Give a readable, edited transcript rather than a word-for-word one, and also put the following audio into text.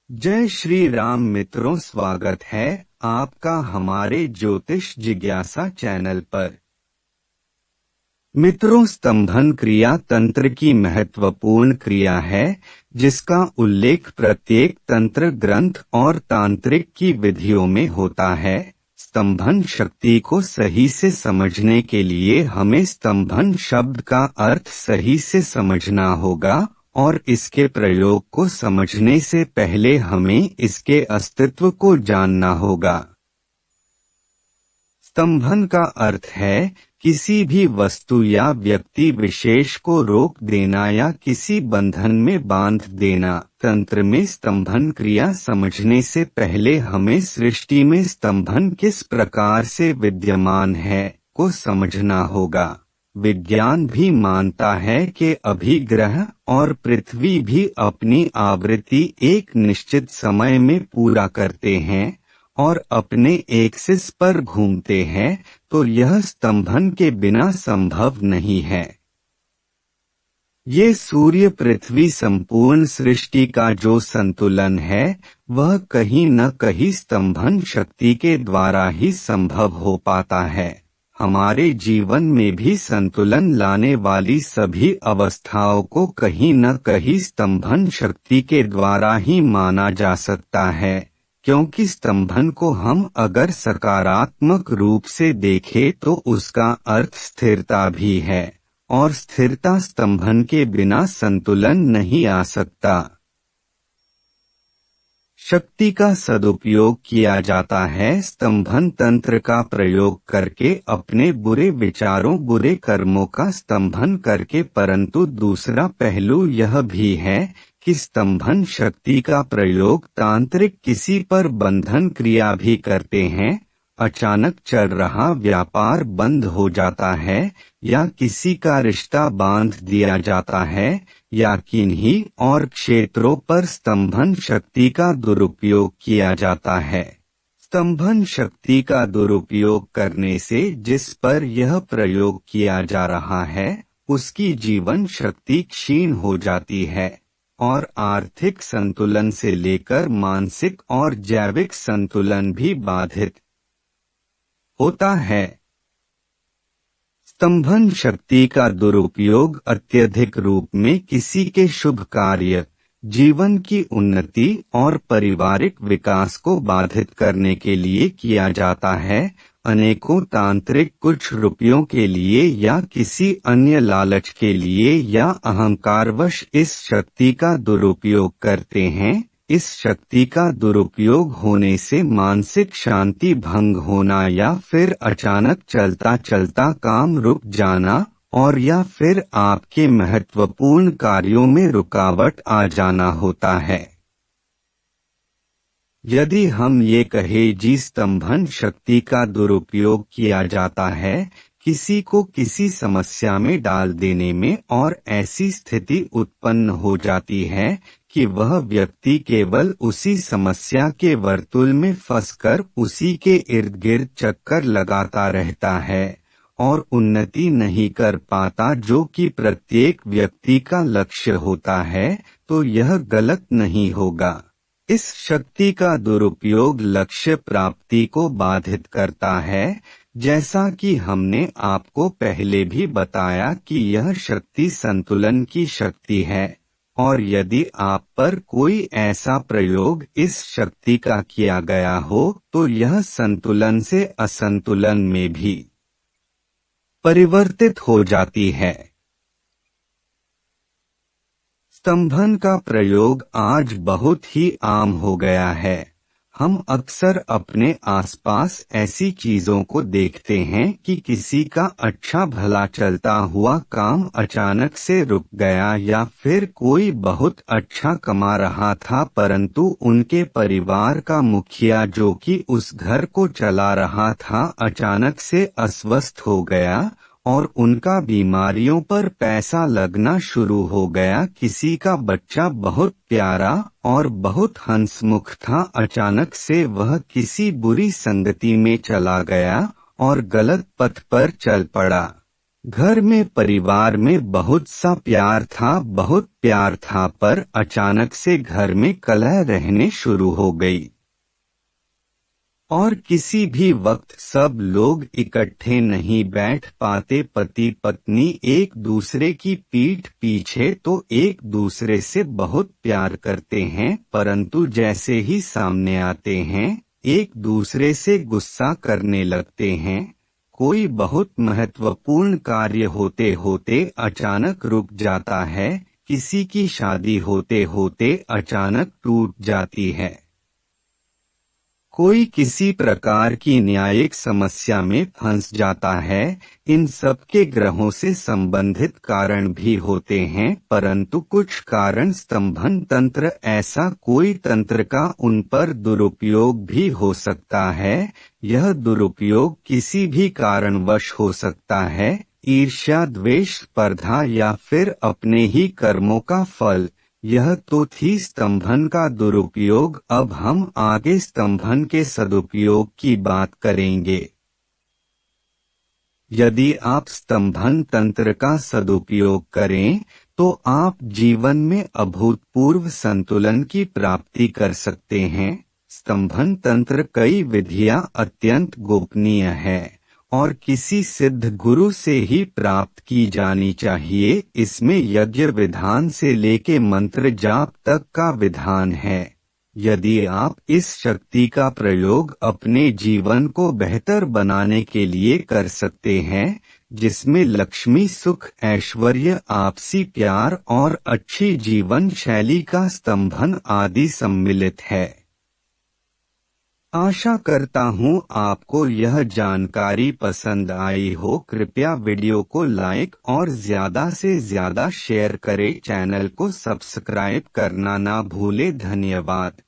जय श्री राम मित्रों, स्वागत है आपका हमारे ज्योतिष जिज्ञासा चैनल पर। मित्रों, स्तंभन क्रिया तंत्र की महत्वपूर्ण क्रिया है जिसका उल्लेख प्रत्येक तंत्र ग्रंथ और तांत्रिक की विधियों में होता है। स्तंभन शक्ति को सही से समझने के लिए हमें स्तंभन शब्द का अर्थ सही से समझना होगा और इसके प्रयोग को समझने से पहले हमें इसके अस्तित्व को जानना होगा। स्तंभन का अर्थ है किसी भी वस्तु या व्यक्ति विशेष को रोक देना या किसी बंधन में बांध देना। तंत्र में स्तंभन क्रिया समझने से पहले हमें सृष्टि में स्तंभन किस प्रकार से विद्यमान है को समझना होगा। विज्ञान भी मानता है कि अभिग्रह और पृथ्वी भी अपनी आवृत्ति एक निश्चित समय में पूरा करते हैं और अपने एक्सिस पर घूमते हैं, तो यह स्तंभन के बिना संभव नहीं है। ये सूर्य पृथ्वी संपूर्ण सृष्टि का जो संतुलन है वह कहीं न कहीं स्तंभन शक्ति के द्वारा ही संभव हो पाता है। हमारे जीवन में भी संतुलन लाने वाली सभी अवस्थाओं को कहीं न कहीं स्तंभन शक्ति के द्वारा ही माना जा सकता है, क्योंकि स्तंभन को हम अगर सकारात्मक रूप से देखें तो उसका अर्थ स्थिरता भी है और स्थिरता स्तंभन के बिना संतुलन नहीं आ सकता। शक्ति का सदुपयोग किया जाता है स्तंभन तंत्र का प्रयोग करके अपने बुरे विचारों बुरे कर्मों का स्तंभन करके, परंतु दूसरा पहलू यह भी है कि स्तंभन शक्ति का प्रयोग तांत्रिक किसी पर बंधन क्रिया भी करते हैं। अचानक चल रहा व्यापार बंद हो जाता है या किसी का रिश्ता बांध दिया जाता है या किन्हीं और क्षेत्रों पर स्तंभन शक्ति का दुरुपयोग किया जाता है। स्तंभन शक्ति का दुरुपयोग करने से जिस पर यह प्रयोग किया जा रहा है उसकी जीवन शक्ति क्षीण हो जाती है और आर्थिक संतुलन से लेकर मानसिक और जैविक संतुलन भी बाधित होता है। स्तंभन शक्ति का दुरुपयोग अत्यधिक रूप में किसी के शुभ कार्य, जीवन की उन्नति और पारिवारिक विकास को बाधित करने के लिए किया जाता है। अनेकों तांत्रिक कुछ रुपयों के लिए या किसी अन्य लालच के लिए या अहंकारवश इस शक्ति का दुरुपयोग करते हैं। इस शक्ति का दुरुपयोग होने से मानसिक शांति भंग होना या फिर अचानक चलता चलता काम रुक जाना और या फिर आपके महत्वपूर्ण कार्यों में रुकावट आ जाना होता है। यदि हम ये कहें जी स्तंभन शक्ति का दुरुपयोग किया जाता है किसी को किसी समस्या में डाल देने में और ऐसी स्थिति उत्पन्न हो जाती है कि वह व्यक्ति केवल उसी समस्या के वर्तुल में फंसकर उसी के इर्द गिर्द चक्कर लगाता रहता है और उन्नति नहीं कर पाता, जो कि प्रत्येक व्यक्ति का लक्ष्य होता है, तो यह गलत नहीं होगा। इस शक्ति का दुरुपयोग लक्ष्य प्राप्ति को बाधित करता है, जैसा कि हमने आपको पहले भी बताया कि यह शक्ति संतुलन की शक्ति है और यदि आप पर कोई ऐसा प्रयोग इस शक्ति का किया गया हो तो यह संतुलन से असंतुलन में भी परिवर्तित हो जाती है। स्तंभन का प्रयोग आज बहुत ही आम हो गया है। हम अक्सर अपने आसपास ऐसी चीजों को देखते हैं कि किसी का अच्छा भला चलता हुआ काम अचानक से रुक गया या फिर कोई बहुत अच्छा कमा रहा था परंतु उनके परिवार का मुखिया जो कि उस घर को चला रहा था अचानक से अस्वस्थ हो गया और उनका बीमारियों पर पैसा लगना शुरू हो गया। किसी का बच्चा बहुत प्यारा और बहुत हंसमुख था, अचानक से वह किसी बुरी संगति में चला गया और गलत पथ पर चल पड़ा। घर में परिवार में बहुत सा प्यार था, बहुत प्यार था, पर अचानक से घर में कलह रहने शुरू हो गई और किसी भी वक्त सब लोग इकट्ठे नहीं बैठ पाते। पति पत्नी एक दूसरे की पीठ पीछे तो एक दूसरे से बहुत प्यार करते हैं, परंतु जैसे ही सामने आते हैं एक दूसरे से गुस्सा करने लगते हैं। कोई बहुत महत्वपूर्ण कार्य होते होते अचानक रुक जाता है, किसी की शादी होते होते अचानक टूट जाती है, कोई किसी प्रकार की न्यायिक समस्या में फंस जाता है। इन सब के ग्रहों से संबंधित कारण भी होते हैं, परंतु कुछ कारण स्तंभन तंत्र, ऐसा कोई तंत्र का उन पर दुरुपयोग भी हो सकता है। यह दुरुपयोग किसी भी कारणवश हो सकता है, ईर्ष्या, द्वेष, स्पर्धा या फिर अपने ही कर्मों का फल। यह तो थी स्तंभन का दुरुपयोग। अब हम आगे स्तंभन के सदुपयोग की बात करेंगे। यदि आप स्तंभन तंत्र का सदुपयोग करें तो आप जीवन में अभूतपूर्व संतुलन की प्राप्ति कर सकते हैं। स्तंभन तंत्र कई विधियां अत्यंत गोपनीय है और किसी सिद्ध गुरु से ही प्राप्त की जानी चाहिए। इसमें यज्ञ विधान से लेके मंत्र जाप तक का विधान है। यदि आप इस शक्ति का प्रयोग अपने जीवन को बेहतर बनाने के लिए कर सकते हैं, जिसमें लक्ष्मी, सुख, ऐश्वर्य, आपसी प्यार और अच्छी जीवन शैली का स्तंभन आदि सम्मिलित है। आशा करता हूँ आपको यह जानकारी पसंद आई हो। कृपया वीडियो को लाइक और ज्यादा से ज्यादा शेयर करें। चैनल को सब्सक्राइब करना ना भूले। धन्यवाद।